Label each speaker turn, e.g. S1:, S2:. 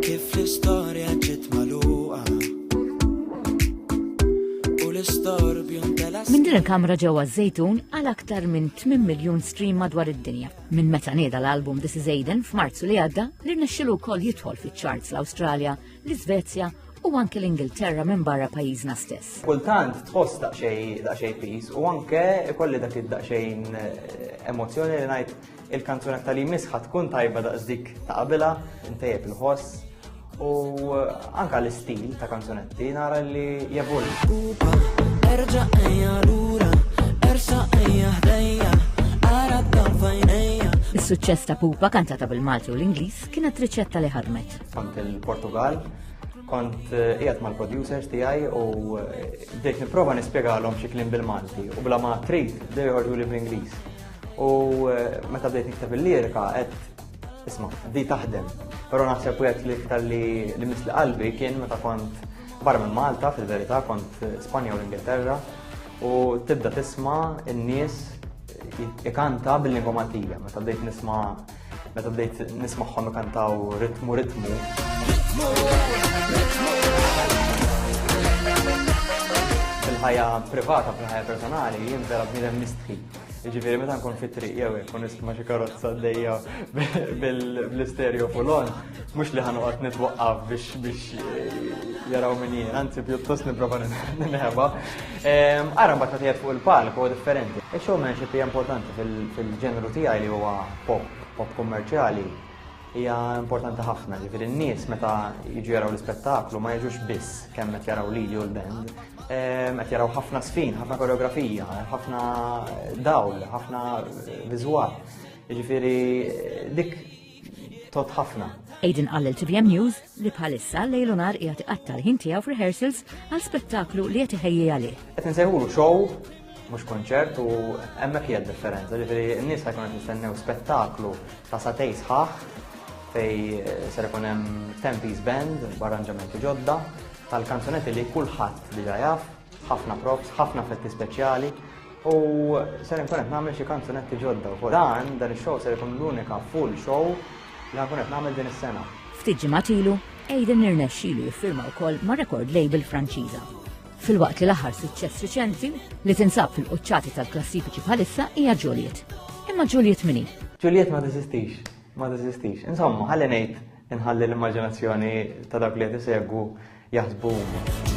S1: Kif l-istorja ġiet magħluqa u l-istorbju ntelas.
S2: Min din il-kamra ġewwa Żejtun għal aktar minn 8 miljun stream madwar id-dinja. Minn meta nieda l-album This Is Aiden f'Marzu li għadda li rnexxielu wkoll jidħol fiċ-charts l-Awstralja, l-Iżvezja u anke l-Ingilterra minn barra pajjiżna stess.
S3: Kultant tħoss daqsxejn peace u anke ikolli dak id-daqsxejn emozzjoni li ngħid il-kanzunetta li misħa tkun tajba daqs dik ta' qabilha, intejjeb il-ħoss u anke l-istil ta' kanzunetti nara li jevolvi.
S1: Erġa' ejja lura, ersa' ejja ħdejja, ara d-dal
S2: Is-suċċess ta' Pupa kantata bil-Malti u l-Ingliż kienet riċetta li ħadmet.
S3: Kont il-Portugal, kont qiegħed mal-producers tiegħi u bdejt nipprova nispjegalhom xi kliem bil-Malti u bla ma trid bdew joħorġu li bl-Ingliż. U meta bdejt nikteb il-lirika qed isma' di taħdem. Però naħseb wieħed li iktar li misli qalbi kien meta kont barra minn Malta fil-verità kont Spanja u l-Ingilterra u tibda tisma' in-nies ikanta bil-lingwa Maltija. Meta bdejt nisma'hom ikantaw ritmu. Fil-ħajja privata, fil-ħajja personali, jien vera bniedem mistħi. Jiġifieri meta nkun fit-triq jew hekk nisma' xi karozza għaddejja bl-istereo fulon, mhux li ħanoqgħod nitwaqqaf biex jaraw min jien, anzi pjuttost nipprova ninħeba. Ara mbagħad qiegħed fuq il-palk huwa differenti. Ix-showmanship hija importanti fil-ġenru tiegħi li huwa pop kummerċjali. Hija importanti ħafna, ġifieri n-nies meta jiġu jaraw l-ispettaklu ma jiġux biss kemm qed jaraw lili u l-band, qed jaraw ħafna sfin, ħafna koreografija, ħafna dawl, ħafna viżwal. Jiġifieri dik tot ħafna.
S2: Aiden qal TVM News li bħalissa lejlu nhar qiegħed iqatta l-ħin tiegħu f'rehearsals għal spettaklu li qed iħejji għalih.
S3: Qed insejħulu show mhux konċert u hemmhekk hija d-differenza. Ġifieri n-nies ħajkun qed jistennew spettaklu ta' satej sħaħ fej ser ikun hemm 10-piece band b'arranġamenti ġodda tal-kanzunetti li kulħadd diġà jaf, ħafna props, ħafna effetti speċjali u ser ikun qed nagħmel xi kanzunetti ġodda wkoll. Dan ix-show ser ikun l-unika full show li ħankun qed nagħmel din is-sena.
S2: Ftit ġimgħat ilu, Aiden irnexxielu jiffirma wkoll ma' record label Franċiża. Fil-waqt li l-aħħar suċċess riċenti li tinsab fil-quċċati tal-klassifiċi bħalissa hija Juliet. Imma Juliet min hi?
S3: Juliet ma teżistix. Insomma, ħalli ngħid inħalli l-immaġinazzjoni ta' dak li qed isegwu jaħsbu huma.